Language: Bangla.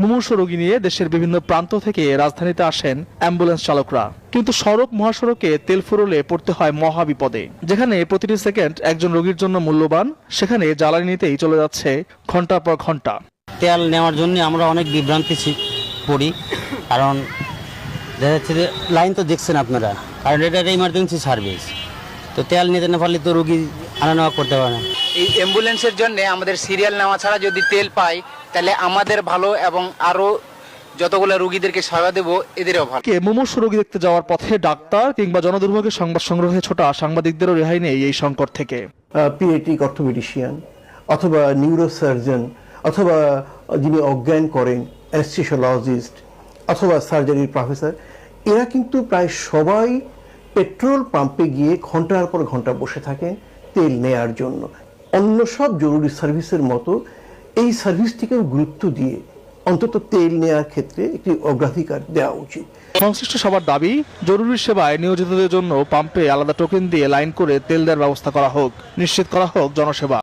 মুমূর্ষু রোগী নিয়ে দেশের বিভিন্ন প্রান্ত থেকে রাজধানীতে আসেন অ্যাম্বুলেন্স চালকরা, কিন্তু সড়ক মহাসড়কে তেল ফুরোলে পড়তে হয় মহা বিপদে। যেখানে প্রতিটি সেকেন্ড একজন রোগীর জন্য মূল্যবান, সেখানে জ্বালানি নিতেই চলে যাচ্ছে ঘন্টার পর ঘন্টা। তেল নেওয়ার জন্য আমরা অনেক বিভ্রান্তি পড়ি, কারণ দেখা যাচ্ছে যে লাইন তো দেখছেন আপনারা, কারণ এটা ইমার্জেন্সি সার্ভিস। তো তেল নিতে না পারলে তো রোগী আনা নেওয়া করতে পারে না। এই অ্যাম্বুলেন্সের জন্য আমাদের সিরিয়াল নেওয়া ছাড়া যদি তেল পাই তাহলে আমাদের ভালো, এবং আরো যতগুলো রোগীদেরকে সেবা দেবো এদেরও ভালো। মুমূর্ষু রোগী দেখতে যাওয়ার পথে ডাক্তার কিংবা জনদুর্ভোগের সংবাদ সংগ্রহে ছোটা সাংবাদিকদেরও রেহাই নেই এই সংকট থেকে। পিডিয়াট্রিক অর্থোপেডিশিয়ান অথবা নিউরোসার্জন অথবা যিনি অজ্ঞান করেন অ্যানেস্থেসিওলজিস্ট অথবা সার্জারির প্রফেসর, এরা কিন্তু প্রায় সবাই পেট্রোল পাম্পে গিয়ে ঘন্টার পর ঘন্টা বসে থাকেন তেল নেয়ার জন্য। অন্য সব জরুরি সার্ভিসের মতো এই সার্ভিসটিকেও গুরুত্ব দিয়ে অন্তত তেল নেওয়ার ক্ষেত্রে একটি অগ্রাধিকার দেওয়া উচিত। সংশ্লিষ্ট সবার দাবি, জরুরি সেবায় নিয়োজিতদের জন্য পাম্পে আলাদা টোকেন দিয়ে লাইন করে তেল দেওয়ার ব্যবস্থা করা হোক, নিশ্চিত করা হোক জনসেবা।